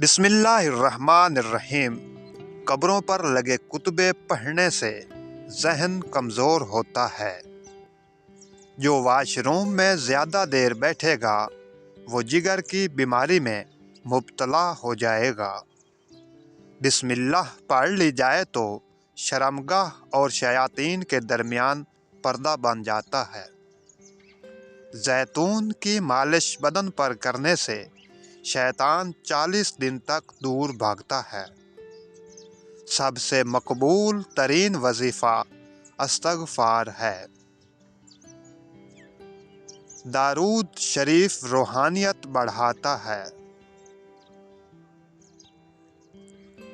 بسم اللہ الرحمن الرحیم۔ قبروں پر لگے کتبے پڑھنے سے ذہن کمزور ہوتا ہے۔ جو واش روم میں زیادہ دیر بیٹھے گا وہ جگر کی بیماری میں مبتلا ہو جائے گا۔ بسم اللہ پڑھ لی جائے تو شرمگاہ اور شیاطین کے درمیان پردہ بن جاتا ہے۔ زیتون کی مالش بدن پر کرنے سے شیطان 40 دن تک دور بھاگتا ہے۔ سب سے مقبول ترین وظیفہ استغفار ہے۔ درود شریف روحانیت بڑھاتا ہے۔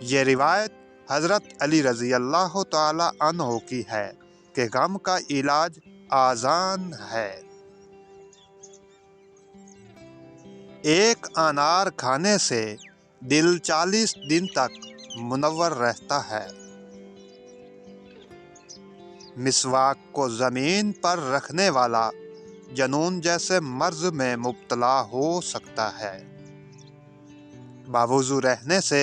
یہ روایت حضرت علی رضی اللہ تعالی عنہ کی ہے کہ غم کا علاج آذان ہے۔ ایک انار کھانے سے دل 40 دن تک منور رہتا ہے۔ مسواک کو زمین پر رکھنے والا جنون جیسے مرض میں مبتلا ہو سکتا ہے۔ باوضو رہنے سے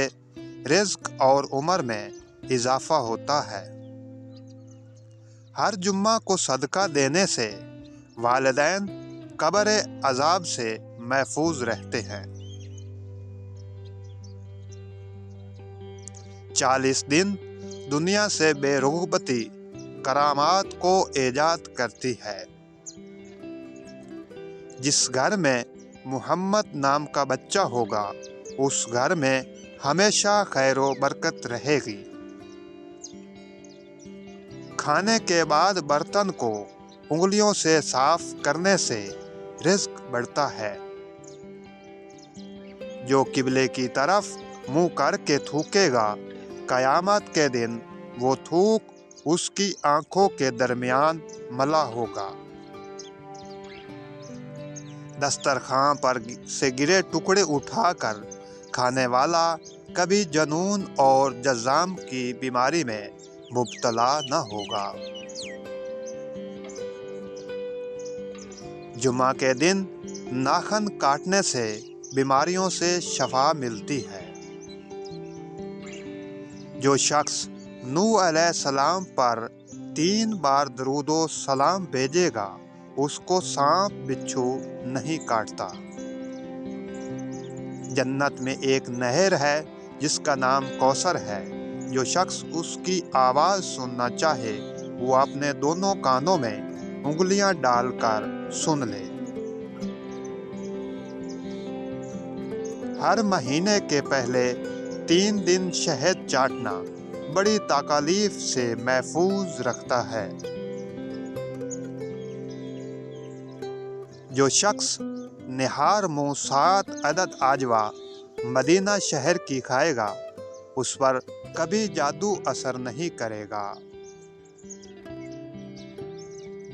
رزق اور عمر میں اضافہ ہوتا ہے۔ ہر جمعہ کو صدقہ دینے سے والدین قبر عذاب سے محفوظ رہتے ہیں۔ 40 دن دنیا سے بے رغبتی کرامات کو ایجاد کرتی ہے۔ جس گھر میں محمد نام کا بچہ ہوگا اس گھر میں ہمیشہ خیر و برکت رہے گی۔ کھانے کے بعد برتن کو انگلیوں سے صاف کرنے سے رزق بڑھتا ہے۔ جو قبلے کی طرف منہ کر کے تھوکے گا قیامت کے دن وہ تھوک اس کی آنکھوں کے درمیان ملا ہوگا۔ دسترخوان پر سے گرے ٹکڑے اٹھا کر کھانے والا کبھی جنون اور جذام کی بیماری میں مبتلا نہ ہوگا۔ جمعہ کے دن ناخن کاٹنے سے بیماریوں سے شفا ملتی ہے۔ جو شخص نوح علیہ السلام پر 3 بار درود و سلام بھیجے گا اس کو سانپ بچھو نہیں کاٹتا۔ جنت میں ایک نہر ہے جس کا نام کوثر ہے۔ جو شخص اس کی آواز سننا چاہے وہ اپنے دونوں کانوں میں انگلیاں ڈال کر سن لے۔ ہر مہینے کے پہلے 3 دن شہد چاٹنا بڑی تکالیف سے محفوظ رکھتا ہے۔ جو شخص نہار منہ 7 عدد عجوہ مدینہ شہر کی کھائے گا اس پر کبھی جادو اثر نہیں کرے گا۔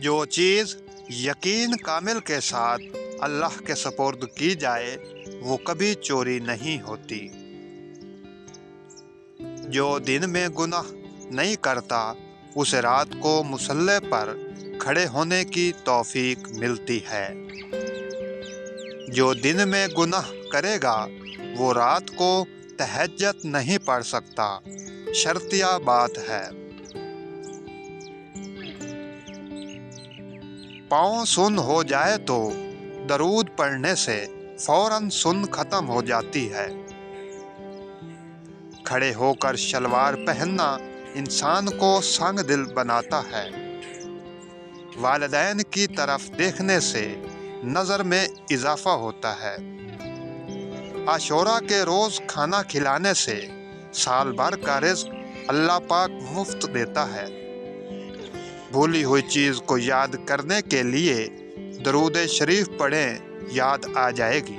جو چیز یقین کامل کے ساتھ اللہ کے سپرد کی جائے وہ کبھی چوری نہیں ہوتی۔ جو دن میں گناہ نہیں کرتا اسے رات کو مصلی پر کھڑے ہونے کی توفیق ملتی ہے۔ جو دن میں گناہ کرے گا وہ رات کو تہجد نہیں پڑھ سکتا، شرطیہ بات ہے۔ پاؤں سن ہو جائے تو درود پڑھنے سے فوراً سن ختم ہو جاتی ہے۔ کھڑے ہو کر شلوار پہننا انسان کو سنگ دل بناتا ہے۔ والدین کی طرف دیکھنے سے نظر میں اضافہ ہوتا ہے۔ عاشوراء کے روز کھانا کھلانے سے سال بھر کا رزق اللہ پاک مفت دیتا ہے۔ بھولی ہوئی چیز کو یاد کرنے کے لیے درود شریف پڑھیں، یاد آ جائے گی۔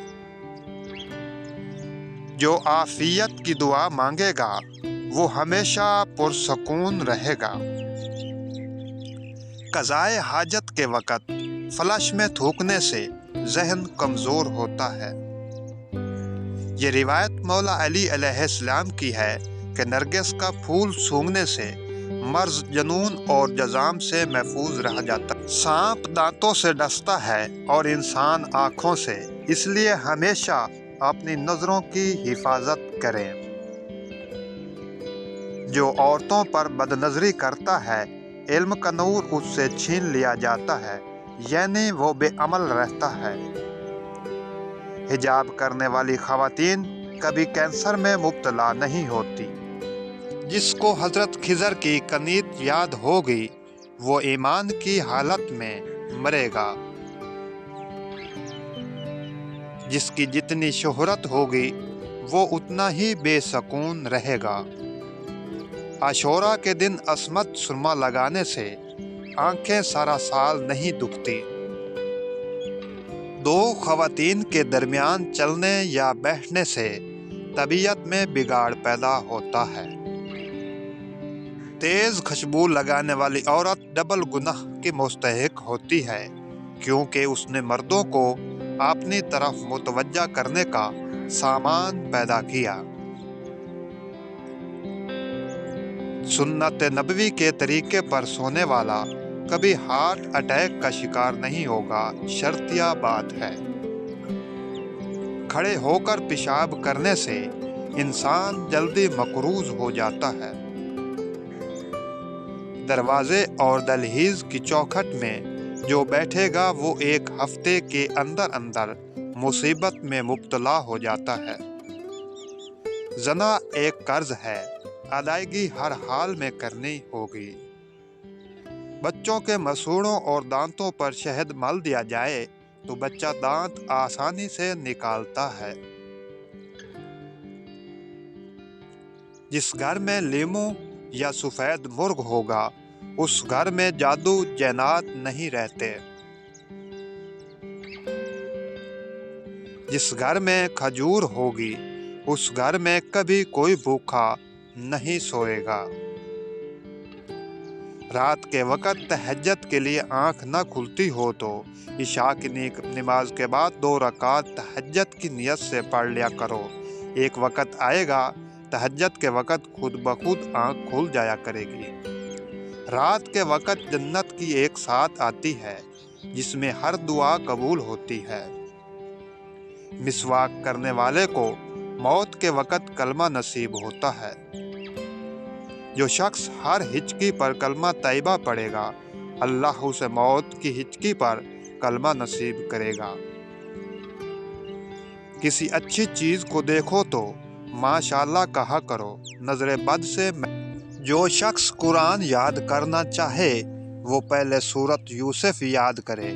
جو عافیت کی دعا مانگے گا وہ ہمیشہ پرسکون رہے گا۔ قضائے حاجت کے وقت فلش میں تھوکنے سے ذہن کمزور ہوتا ہے۔ یہ روایت مولا علی علیہ السلام کی ہے کہ نرگس کا پھول سونگھنے سے مرض جنون اور جذام سے محفوظ رہ جاتا ہے۔ سانپ دانتوں سے ڈستا ہے اور انسان آنکھوں سے، اس لیے ہمیشہ اپنی نظروں کی حفاظت کریں۔ جو عورتوں پر بد نظری کرتا ہے، علم کا نور اس سے چھین لیا جاتا ہے، یعنی وہ بے عمل رہتا ہے۔ حجاب کرنے والی خواتین کبھی کینسر میں مبتلا نہیں ہوتی۔ جس کو حضرت خضر کی کنیت یاد ہوگی وہ ایمان کی حالت میں مرے گا۔ جس کی جتنی شہرت ہوگی وہ اتنا ہی بے سکون رہے گا۔ عاشوراء کے دن عصمت سرما لگانے سے آنکھیں سارا سال نہیں دکھتی۔ دو خواتین کے درمیان چلنے یا بیٹھنے سے طبیعت میں بگاڑ پیدا ہوتا ہے۔ تیز خوشبو لگانے والی عورت ڈبل گناہ کی مستحق ہوتی ہے، کیونکہ اس نے مردوں کو اپنی طرف متوجہ کرنے کا سامان پیدا کیا۔ سنت نبوی کے طریقے پر سونے والا کبھی ہارٹ اٹیک کا شکار نہیں ہوگا، شرطیہ بات ہے۔ کھڑے ہو کر پیشاب کرنے سے انسان جلدی مقروض ہو جاتا ہے۔ دروازے اور دہلیز کی چوکھٹ میں جو بیٹھے گا وہ ایک ہفتے کے اندر اندر مصیبت میں مبتلا ہو جاتا ہے۔ زنا ایک قرض ہے، ادائیگی ہر حال میں کرنی ہوگی۔ بچوں کے مسوڑوں اور دانتوں پر شہد مل دیا جائے تو بچہ دانت آسانی سے نکالتا ہے۔ جس گھر میں لیمو یا سفید مرغ ہوگا اس گھر میں جادو جنات نہیں رہتے۔ جس گھر میں کھجور ہوگی اس گھر میں کبھی کوئی بھوکا نہیں سوئے گا۔ رات کے وقت تہجد کے لیے آنکھ نہ کھلتی ہو تو عشاء کی نماز کے بعد 2 رکعت تہجد کی نیت سے پڑھ لیا کرو۔ ایک وقت آئے گا تہجد کے وقت خود بخود آنکھ کھل جایا کرے گی۔ رات کے وقت جنت کی ایک ساتھ آتی ہے جس میں ہر دعا قبول ہوتی ہے۔ مسواک کرنے والے کو موت کے وقت کلمہ نصیب ہوتا ہے۔ جو شخص ہر ہچکی پر کلمہ طیبہ پڑھے گا اللہ اسے موت کی ہچکی پر کلمہ نصیب کرے گا۔ کسی اچھی چیز کو دیکھو تو ماشاءاللہ کہا کرو، نظر بد سے۔ جو شخص قرآن یاد کرنا چاہے وہ پہلے سورۃ یوسف یاد کرے،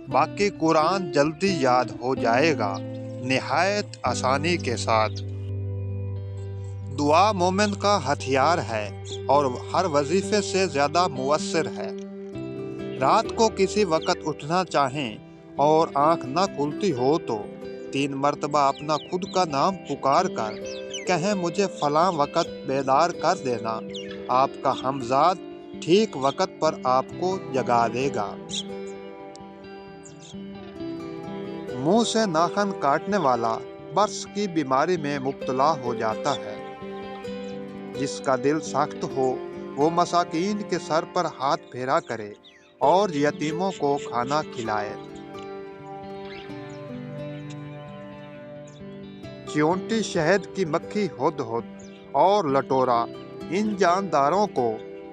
باقی قرآن جلدی یاد ہو جائے گا نہایت آسانی کے ساتھ۔ دعا مومن کا ہتھیار ہے اور ہر وظیفے سے زیادہ مؤثر ہے۔ رات کو کسی وقت اٹھنا چاہیں اور آنکھ نہ کھلتی ہو تو 3 مرتبہ اپنا خود کا نام پکار کر کہیں مجھے فلاں وقت بیدار کر دینا، آپ کا ہمزاد ٹھیک وقت پر آپ کو جگا دے گا۔ منہ سے ناخن کاٹنے والا برس کی بیماری میں مبتلا ہو جاتا ہے۔ جس کا دل سخت ہو وہ مساکین کے سر پر ہاتھ پھیرا کرے اور یتیموں کو کھانا کھلائے۔ چیونٹی، شہد کی مکھی، ہدہد اور لٹورا ان جانداروں کو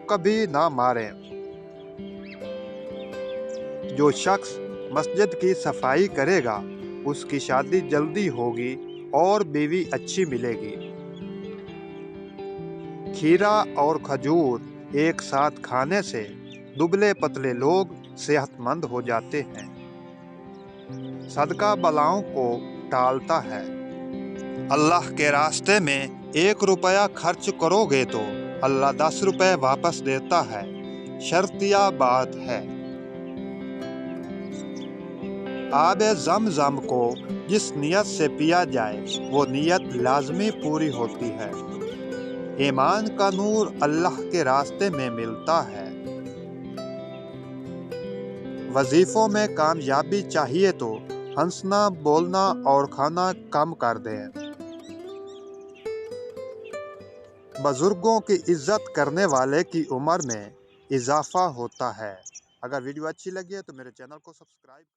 کبھی نہ ماریں۔ جو شخص مسجد کی صفائی کرے گا اس کی شادی جلدی ہوگی اور بیوی اچھی ملے گی۔ کھیرا اور کھجور ایک ساتھ کھانے سے دبلے پتلے لوگ صحت مند ہو جاتے ہیں۔ صدقہ بلاؤں کو ٹالتا ہے۔ اللہ کے راستے میں 1 روپیہ خرچ کرو گے تو اللہ 10 روپے واپس دیتا ہے، شرطیہ بات ہے۔ آب زمزم کو جس نیت سے پیا جائے وہ نیت لازمی پوری ہوتی ہے۔ ایمان کا نور اللہ کے راستے میں ملتا ہے۔ وظیفوں میں کامیابی چاہیے تو ہنسنا، بولنا اور کھانا کم کر دیں۔ بزرگوں کی عزت کرنے والے کی عمر میں اضافہ ہوتا ہے۔ اگر ویڈیو اچھی لگی ہے تو میرے چینل کو سبسکرائب